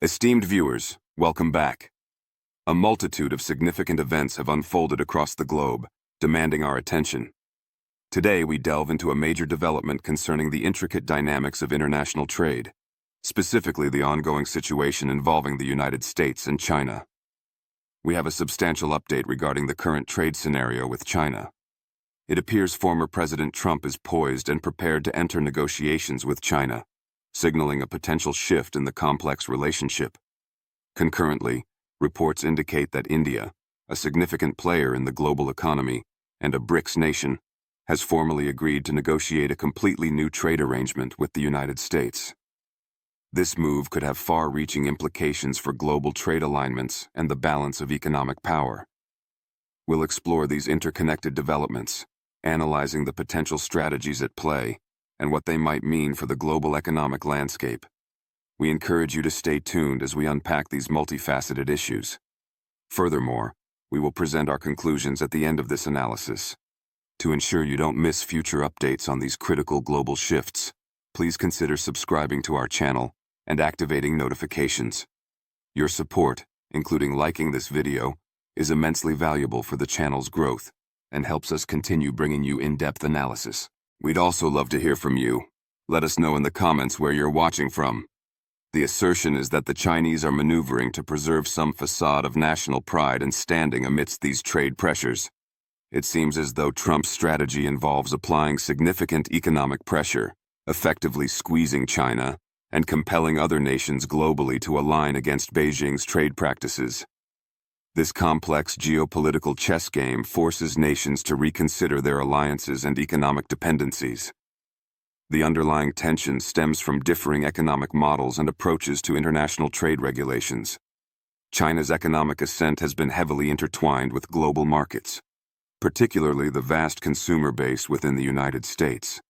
Esteemed viewers, welcome back. A multitude of significant events have unfolded across the globe, demanding our attention. Today we delve into a major development concerning the intricate dynamics of international trade, specifically the ongoing situation involving the United States and China. We have a substantial update regarding the current trade scenario with China. It appears former President Trump is poised and prepared to enter negotiations with China, signaling a potential shift in the complex relationship. Concurrently, reports indicate that India, a significant player in the global economy and a BRICS nation, has formally agreed to negotiate a completely new trade arrangement with the United States. This move could have far-reaching implications for global trade alignments and the balance of economic power. We'll explore these interconnected developments, analyzing the potential strategies at play and what they might mean for the global economic landscape. We encourage you to stay tuned as we unpack these multifaceted issues. Furthermore, we will present our conclusions at the end of this analysis. To ensure you don't miss future updates on these critical global shifts, please consider subscribing to our channel and activating notifications. Your support, including liking this video, is immensely valuable for the channel's growth and helps us continue bringing you in-depth analysis. We'd also love to hear from you. Let us know in the comments where you're watching from. The assertion is that the Chinese are maneuvering to preserve some facade of national pride and standing amidst these trade pressures. It seems as though Trump's strategy involves applying significant economic pressure, effectively squeezing China, and compelling other nations globally to align against Beijing's trade practices. This complex geopolitical chess game forces nations to reconsider their alliances and economic dependencies. The underlying tension stems from differing economic models and approaches to international trade regulations. China's economic ascent has been heavily intertwined with global markets, particularly the vast consumer base within the United States.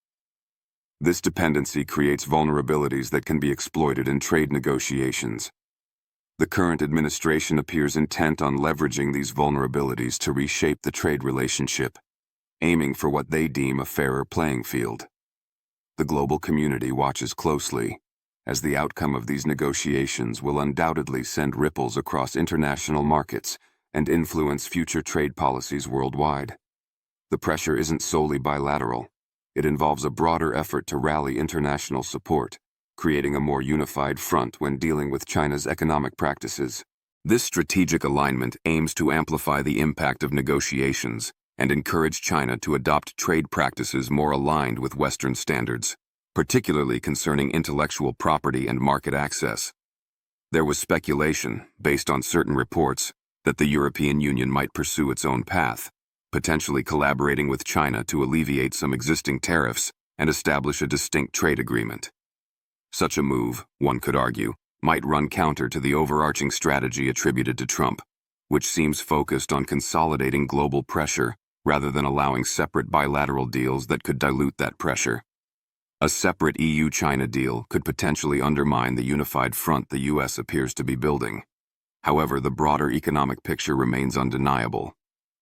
This dependency creates vulnerabilities that can be exploited in trade negotiations. The current administration appears intent on leveraging these vulnerabilities to reshape the trade relationship, aiming for what they deem a fairer playing field. The global community watches closely, as the outcome of these negotiations will undoubtedly send ripples across international markets and influence future trade policies worldwide. The pressure isn't solely bilateral. It involves a broader effort to rally international support, creating a more unified front when dealing with China's economic practices. This strategic alignment aims to amplify the impact of negotiations and encourage China to adopt trade practices more aligned with Western standards, particularly concerning intellectual property and market access. There was speculation, based on certain reports, that the European Union might pursue its own path, potentially collaborating with China to alleviate some existing tariffs and establish a distinct trade agreement. Such a move, one could argue, might run counter to the overarching strategy attributed to Trump, which seems focused on consolidating global pressure rather than allowing separate bilateral deals that could dilute that pressure. A separate EU-China deal could potentially undermine the unified front the U.S. appears to be building. However, the broader economic picture remains undeniable.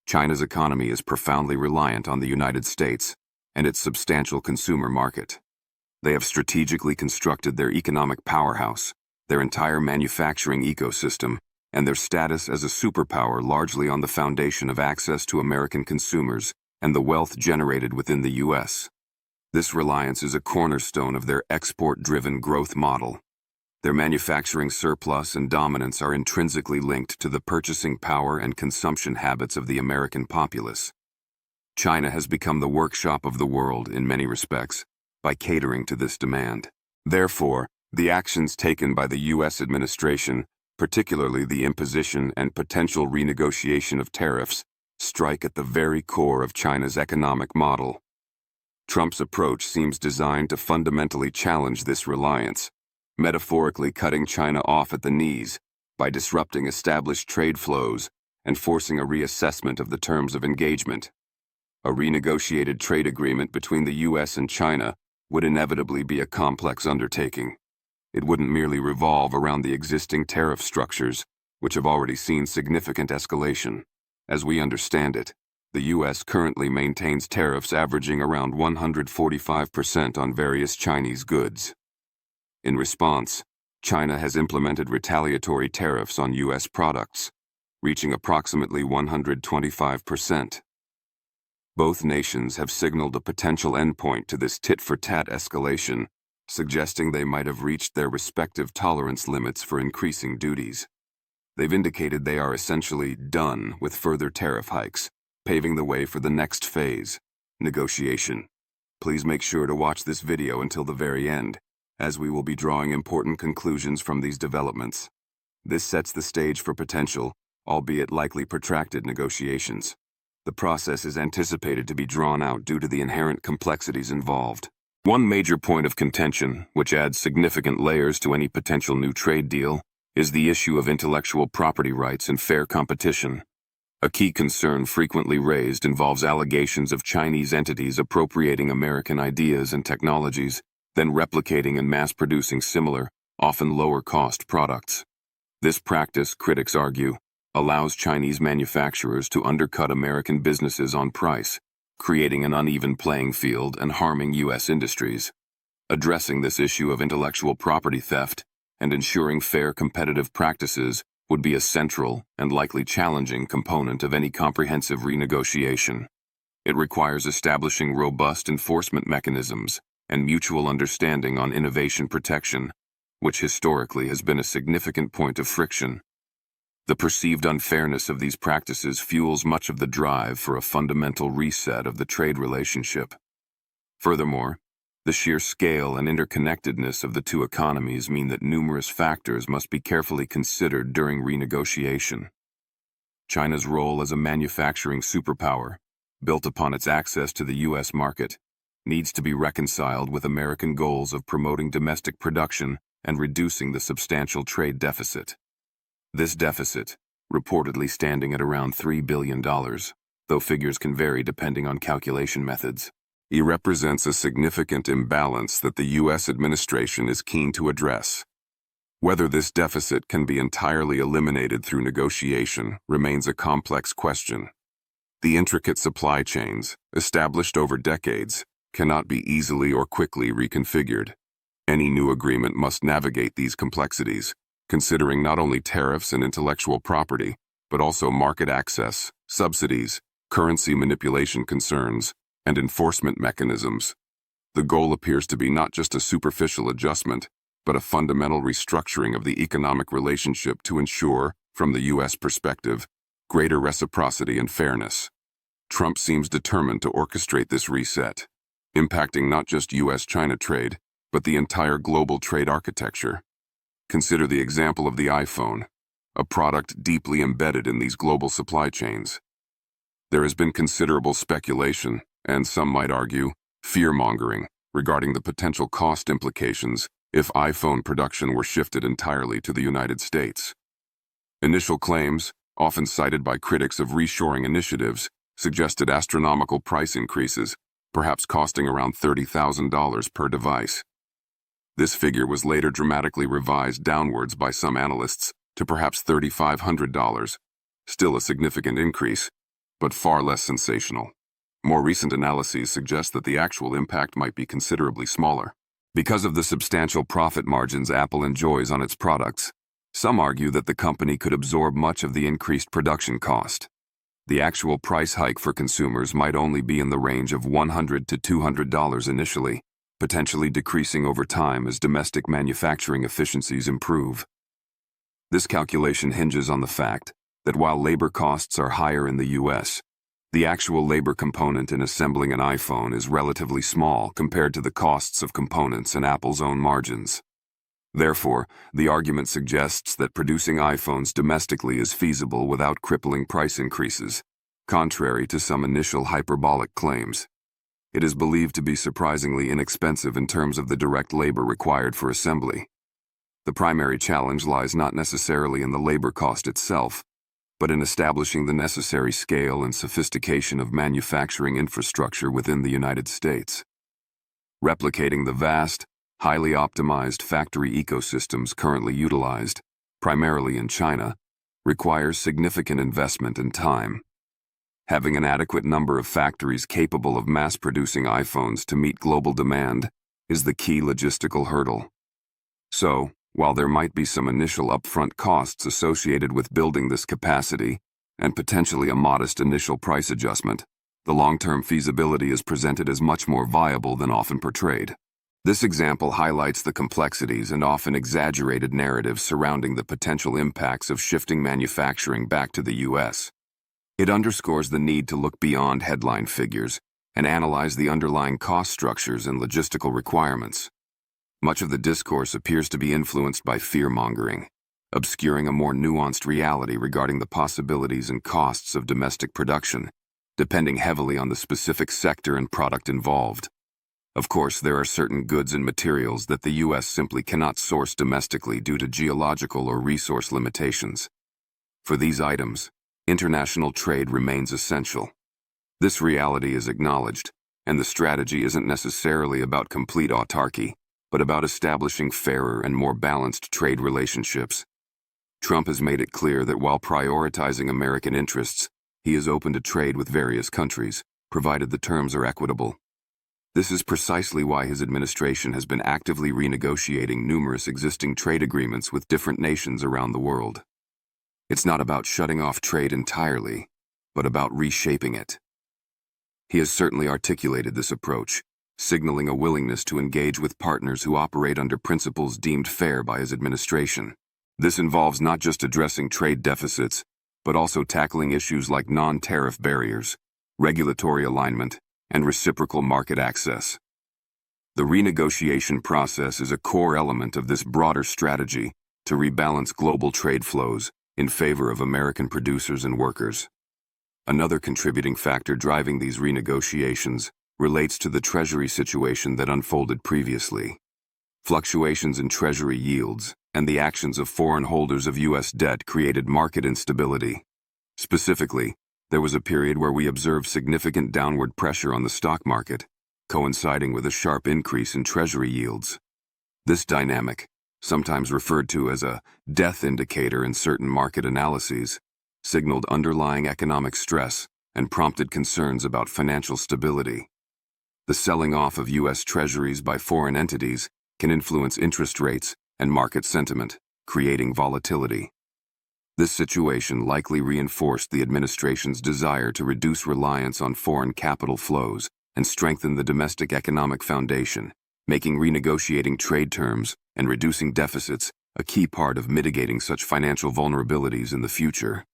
China's economy is profoundly reliant on the United States and its substantial consumer market. They have strategically constructed their economic powerhouse, their entire manufacturing ecosystem, and their status as a superpower largely on the foundation of access to American consumers and the wealth generated within the U.S. This reliance is a cornerstone of their export-driven growth model. Their manufacturing surplus and dominance are intrinsically linked to the purchasing power and consumption habits of the American populace. China has become the workshop of the world in many respects, by catering to this demand. Therefore, the actions taken by the U.S. administration, particularly the imposition and potential renegotiation of tariffs, strike at the very core of China's economic model. Trump's approach seems designed to fundamentally challenge this reliance, metaphorically cutting China off at the knees by disrupting established trade flows and forcing a reassessment of the terms of engagement. A renegotiated trade agreement between the U.S. and China would inevitably be a complex undertaking. It wouldn't merely revolve around the existing tariff structures, which have already seen significant escalation. As we understand it, the U.S. currently maintains tariffs averaging around 145% on various Chinese goods. In response, China has implemented retaliatory tariffs on U.S. products, reaching approximately 125%. Both nations have signaled a potential endpoint to this tit-for-tat escalation, suggesting they might have reached their respective tolerance limits for increasing duties. They've indicated they are essentially done with further tariff hikes, paving the way for the next phase, negotiation. Please make sure to watch this video until the very end, as we will be drawing important conclusions from these developments. This sets the stage for potential, albeit likely protracted, negotiations. The process is anticipated to be drawn out due to the inherent complexities involved. One major point of contention, which adds significant layers to any potential new trade deal, is the issue of intellectual property rights and fair competition. A key concern frequently raised involves allegations of Chinese entities appropriating American ideas and technologies, then replicating and mass-producing similar, often lower-cost products. This practice, critics argue, allows Chinese manufacturers to undercut American businesses on price, creating an uneven playing field and harming U.S. industries. Addressing this issue of intellectual property theft and ensuring fair competitive practices would be a central and likely challenging component of any comprehensive renegotiation. It requires establishing robust enforcement mechanisms and mutual understanding on innovation protection, which historically has been a significant point of friction. The perceived unfairness of these practices fuels much of the drive for a fundamental reset of the trade relationship. Furthermore, the sheer scale and interconnectedness of the two economies mean that numerous factors must be carefully considered during renegotiation. China's role as a manufacturing superpower, built upon its access to the U.S. market, needs to be reconciled with American goals of promoting domestic production and reducing the substantial trade deficit. This deficit, reportedly standing at around $3 billion, though figures can vary depending on calculation methods, represents a significant imbalance that the U.S. administration is keen to address. Whether this deficit can be entirely eliminated through negotiation remains a complex question. The intricate supply chains, established over decades, cannot be easily or quickly reconfigured. Any new agreement must navigate these complexities, considering not only tariffs and intellectual property, but also market access, subsidies, currency manipulation concerns, and enforcement mechanisms. The goal appears to be not just a superficial adjustment, but a fundamental restructuring of the economic relationship to ensure, from the U.S. perspective, greater reciprocity and fairness. Trump seems determined to orchestrate this reset, impacting not just U.S.-China trade, but the entire global trade architecture. Consider the example of the iPhone, a product deeply embedded in these global supply chains. There has been considerable speculation, and some might argue, fear-mongering, regarding the potential cost implications if iPhone production were shifted entirely to the United States. Initial claims, often cited by critics of reshoring initiatives, suggested astronomical price increases, perhaps costing around $30,000 per device. This figure was later dramatically revised downwards by some analysts to perhaps $3,500, still a significant increase, but far less sensational. More recent analyses suggest that the actual impact might be considerably smaller. Because of the substantial profit margins Apple enjoys on its products, some argue that the company could absorb much of the increased production cost. The actual price hike for consumers might only be in the range of $100 to $200 initially, potentially decreasing over time as domestic manufacturing efficiencies improve. This calculation hinges on the fact that while labor costs are higher in the U.S., the actual labor component in assembling an iPhone is relatively small compared to the costs of components and Apple's own margins. Therefore, the argument suggests that producing iPhones domestically is feasible without crippling price increases, contrary to some initial hyperbolic claims. It is believed to be surprisingly inexpensive in terms of the direct labor required for assembly. The primary challenge lies not necessarily in the labor cost itself, but in establishing the necessary scale and sophistication of manufacturing infrastructure within the United States. Replicating the vast, highly optimized factory ecosystems currently utilized, primarily in China, requires significant investment and time. Having an adequate number of factories capable of mass-producing iPhones to meet global demand is the key logistical hurdle. So, While there might be some initial upfront costs associated with building this capacity, and potentially a modest initial price adjustment, the long-term feasibility is presented as much more viable than often portrayed. This example highlights the complexities and often exaggerated narratives surrounding the potential impacts of shifting manufacturing back to the U.S. It underscores the need to look beyond headline figures and analyze the underlying cost structures and logistical requirements. Much of the discourse appears to be influenced by fear-mongering, obscuring a more nuanced reality regarding the possibilities and costs of domestic production, depending heavily on the specific sector and product involved. Of course, there are certain goods and materials that the U.S. simply cannot source domestically due to geological or resource limitations. For these items, international trade remains essential. This reality is acknowledged, and the strategy isn't necessarily about complete autarky, but about establishing fairer and more balanced trade relationships. Trump has made it clear that while prioritizing American interests, he is open to trade with various countries, provided the terms are equitable. This is precisely why his administration has been actively renegotiating numerous existing trade agreements with different nations around the world. It's not about shutting off trade entirely, but about reshaping it. He has certainly articulated this approach, signaling a willingness to engage with partners who operate under principles deemed fair by his administration. This involves not just addressing trade deficits, but also tackling issues like non-tariff barriers, regulatory alignment, and reciprocal market access. The renegotiation process is a core element of this broader strategy to rebalance global trade flows in favor of American producers and workers. Another contributing factor driving these renegotiations relates to the Treasury situation that unfolded previously. Fluctuations in Treasury yields and the actions of foreign holders of U.S. debt created market instability. Specifically, there was a period where we observed significant downward pressure on the stock market, coinciding with a sharp increase in Treasury yields. This dynamic, sometimes referred to as a death indicator in certain market analyses, signaled underlying economic stress and prompted concerns about financial stability. The selling off of U.S. Treasuries by foreign entities can influence interest rates and market sentiment, creating volatility. This situation likely reinforced the administration's desire to reduce reliance on foreign capital flows and strengthen the domestic economic foundation, making renegotiating trade terms and reducing deficits a key part of mitigating such financial vulnerabilities in the future.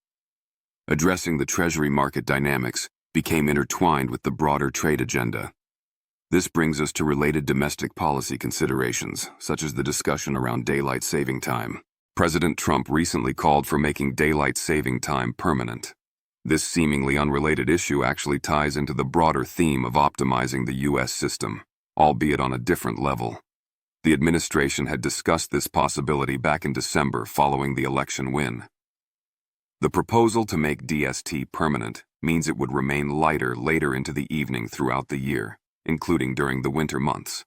Addressing the Treasury market dynamics became intertwined with the broader trade agenda. This brings us to related domestic policy considerations, such as the discussion around daylight saving time. President Trump recently called for making daylight saving time permanent. This seemingly unrelated issue actually ties into the broader theme of optimizing the U.S. system, albeit on a different level. The administration had discussed this possibility back in December following the election win. The proposal to make DST permanent means it would remain lighter later into the evening throughout the year, including during the winter months.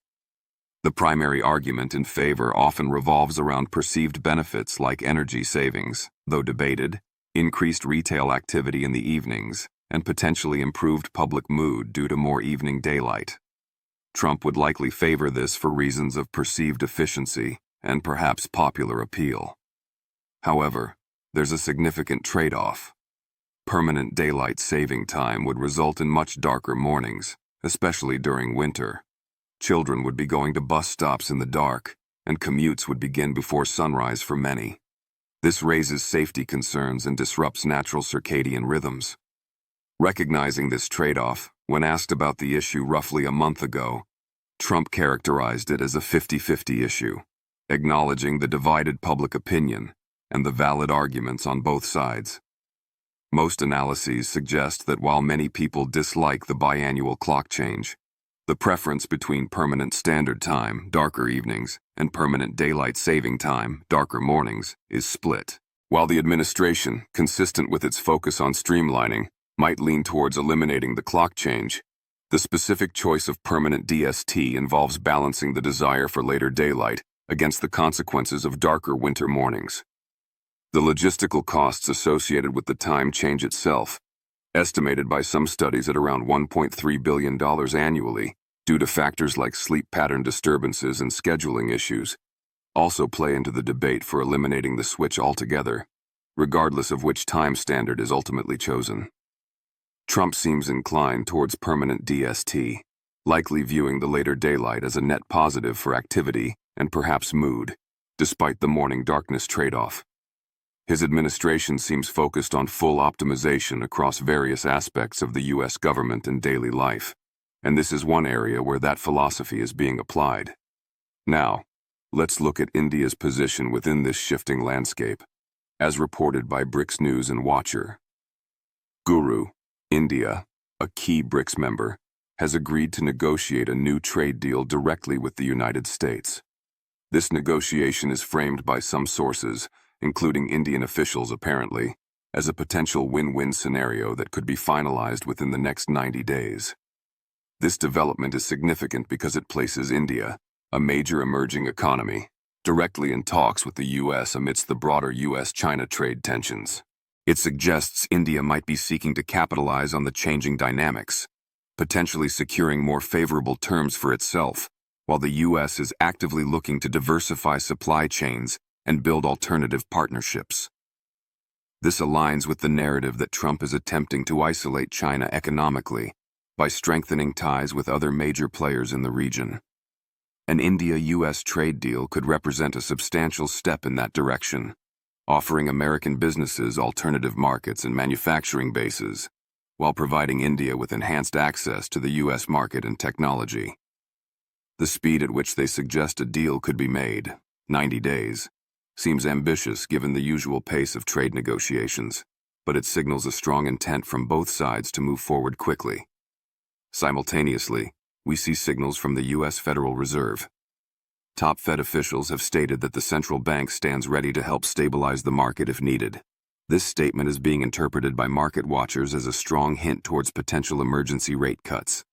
The primary argument in favor often revolves around perceived benefits like energy savings, though debated, increased retail activity in the evenings, and potentially improved public mood due to more evening daylight. Trump would likely favor this for reasons of perceived efficiency and perhaps popular appeal. However, there's a significant trade-off. Permanent daylight saving time would result in much darker mornings, especially during winter. Children would be going to bus stops in the dark, and commutes would begin before sunrise for many. This raises safety concerns and disrupts natural circadian rhythms. Recognizing this trade-off, when asked about the issue roughly a month ago, Trump characterized it as a 50-50 issue, acknowledging the divided public opinion and the valid arguments on both sides. Most analyses suggest that while many people dislike the biannual clock change, the preference between permanent standard time, darker evenings, and permanent daylight saving time, darker mornings, is split. While the administration, consistent with its focus on streamlining, might lean towards eliminating the clock change, the specific choice of permanent DST involves balancing the desire for later daylight against the consequences of darker winter mornings. The logistical costs associated with the time change itself, estimated by some studies at around $1.3 billion annually due to factors like sleep pattern disturbances and scheduling issues, also play into the debate for eliminating the switch altogether, regardless of which time standard is ultimately chosen. Trump seems inclined towards permanent DST, likely viewing the later daylight as a net positive for activity and perhaps mood, despite the morning darkness trade-off. His administration seems focused on full optimization across various aspects of the U.S. government and daily life, and this is one area where that philosophy is being applied. Now, let's look at India's position within this shifting landscape, as reported by BRICS News and Watcher. Guru, India, a key BRICS member, has agreed to negotiate a new trade deal directly with the United States. This negotiation is framed by some sources, including Indian officials apparently, as a potential win-win scenario that could be finalized within the next 90 days. This development is significant because it places India, a major emerging economy, directly in talks with the U.S. amidst the broader U.S.-China trade tensions. It suggests India might be seeking to capitalize on the changing dynamics, potentially securing more favorable terms for itself, while the U.S. is actively looking to diversify supply chains and build alternative partnerships. This aligns with the narrative that Trump is attempting to isolate China economically by strengthening ties with other major players in the region. An India-U.S. trade deal could represent a substantial step in that direction, offering American businesses alternative markets and manufacturing bases, while providing India with enhanced access to the U.S. market and technology. The speed at which they suggest a deal could be made, 90 days, seems ambitious given the usual pace of trade negotiations, but it signals a strong intent from both sides to move forward quickly. Simultaneously, we see signals from the U.S. Federal Reserve. Top Fed officials have stated that the central bank stands ready to help stabilize the market if needed. This statement is being interpreted by market watchers as a strong hint towards potential emergency rate cuts.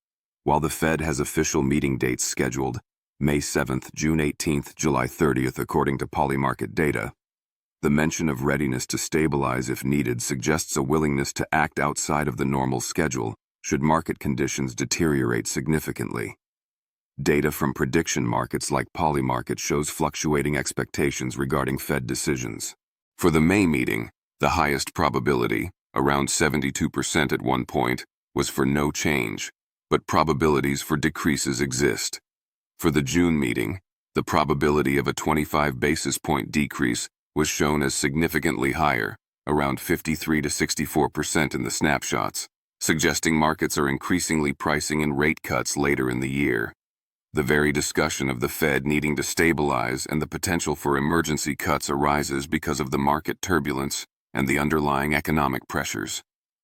While the Fed has official meeting dates scheduled, May 7th, June 18th, July 30th, according to Polymarket data, the mention of readiness to stabilize if needed suggests a willingness to act outside of the normal schedule should market conditions deteriorate significantly. Data from prediction markets like Polymarket shows fluctuating expectations regarding Fed decisions. For the May meeting, the highest probability, around 72% at one point, was for no change, but probabilities for decreases exist. For the June meeting, the probability of a 25 basis point decrease was shown as significantly higher, around 53 to 64% in the snapshots, suggesting markets are increasingly pricing in rate cuts later in the year. The very discussion of the Fed needing to stabilize and the potential for emergency cuts arises because of the market turbulence and the underlying economic pressures,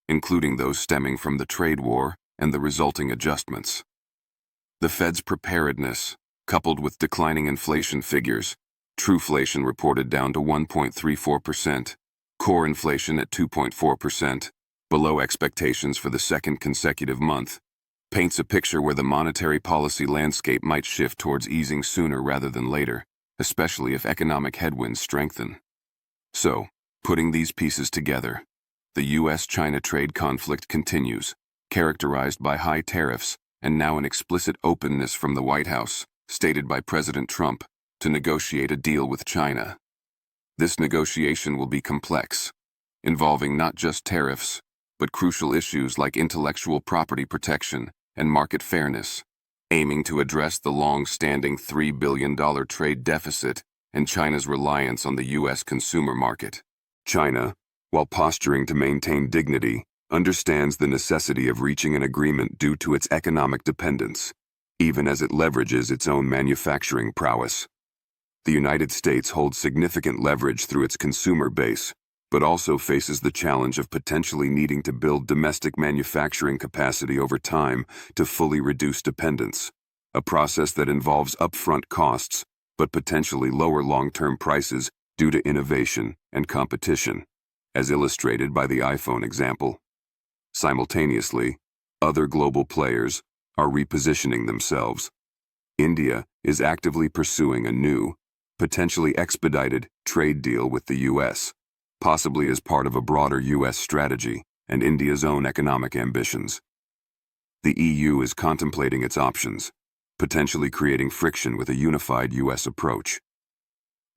including those stemming from the trade war and the resulting adjustments. The Fed's preparedness, coupled with declining inflation figures, trueflation reported down to 1.34%, core inflation at 2.4%, below expectations for the second consecutive month, paints a picture where the monetary policy landscape might shift towards easing sooner rather than later, especially if economic headwinds strengthen. So, putting these pieces together, the U.S.-China trade conflict continues, characterized by high tariffs and now an explicit openness from the White House, stated by President Trump, to negotiate a deal with China. This negotiation will be complex, involving not just tariffs, but crucial issues like intellectual property protection and market fairness, aiming to address the long-standing $3 billion trade deficit and China's reliance on the U.S. consumer market. China, while posturing to maintain dignity, understands the necessity of reaching an agreement due to its economic dependence, even as it leverages its own manufacturing prowess. The United States holds significant leverage through its consumer base, but also faces the challenge of potentially needing to build domestic manufacturing capacity over time to fully reduce dependence, a process that involves upfront costs, but potentially lower long-term prices due to innovation and competition, as illustrated by the iPhone example. Simultaneously, other global players are repositioning themselves. India is actively pursuing a new, potentially expedited trade deal with the U.S., possibly as part of a broader U.S. strategy and India's own economic ambitions. The EU is contemplating its options, potentially creating friction with a unified U.S. approach.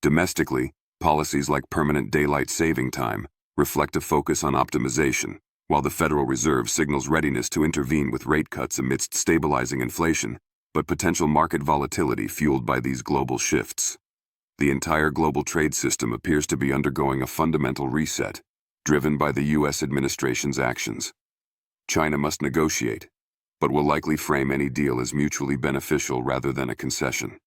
Domestically, policies like permanent daylight saving time reflect a focus on optimization, while the Federal Reserve signals readiness to intervene with rate cuts amidst stabilizing inflation, but potential market volatility fueled by these global shifts. The entire global trade system appears to be undergoing a fundamental reset, driven by the U.S. administration's actions. China must negotiate, but will likely frame any deal as mutually beneficial rather than a concession.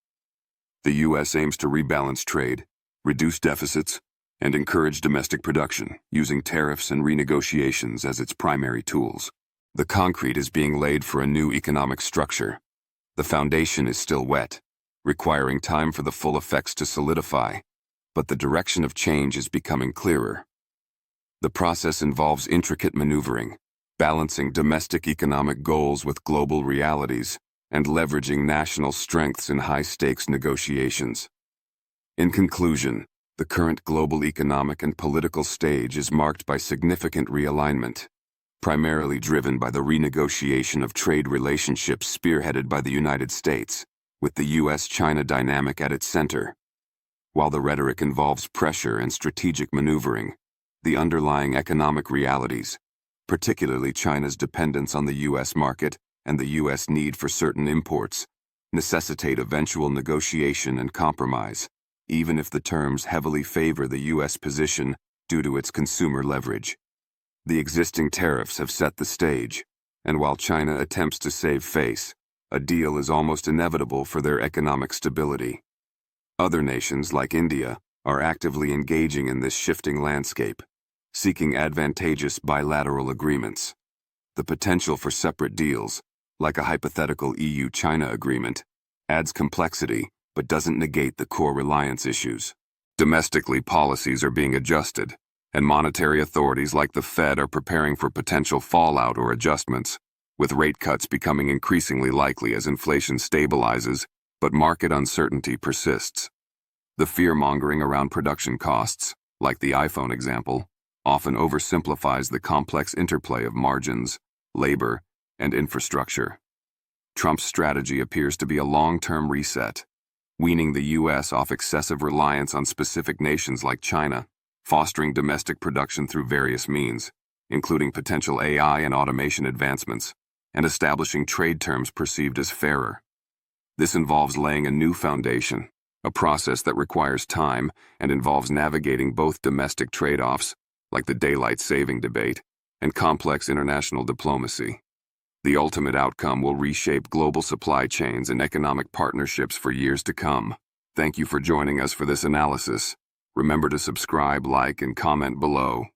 The U.S. aims to rebalance trade, reduce deficits, and encourage domestic production, using tariffs and renegotiations as its primary tools. The concrete is being laid for a new economic structure. The foundation is still wet, requiring time for the full effects to solidify, but the direction of change is becoming clearer. The process involves intricate maneuvering, balancing domestic economic goals with global realities, and leveraging national strengths in high-stakes negotiations. In conclusion, the current global economic and political stage is marked by significant realignment, primarily driven by the renegotiation of trade relationships spearheaded by the United States, with the U.S.-China dynamic at its center. While the rhetoric involves pressure and strategic maneuvering, the underlying economic realities, particularly China's dependence on the U.S. market and the U.S. need for certain imports, necessitate eventual negotiation and compromise, even if the terms heavily favor the U.S. position due to its consumer leverage. The existing tariffs have set the stage, and while China attempts to save face, a deal is almost inevitable for their economic stability. Other nations, like India, are actively engaging in this shifting landscape, seeking advantageous bilateral agreements. The potential for separate deals, like a hypothetical EU-China agreement, adds complexity but doesn't negate the core reliance issues. Domestically, policies are being adjusted, and monetary authorities like the Fed are preparing for potential fallout or adjustments, with rate cuts becoming increasingly likely as inflation stabilizes, but market uncertainty persists. The fear-mongering around production costs, like the iPhone example, often oversimplifies the complex interplay of margins, labor, and infrastructure. Trump's strategy appears to be a long-term reset, weaning the U.S. off excessive reliance on specific nations like China, fostering domestic production through various means, including potential AI and automation advancements, and establishing trade terms perceived as fairer. This involves laying a new foundation, a process that requires time and involves navigating both domestic trade-offs, like the daylight saving debate, and complex international diplomacy. The ultimate outcome will reshape global supply chains and economic partnerships for years to come. Thank you for joining us for this analysis. Remember to subscribe, like, and comment below.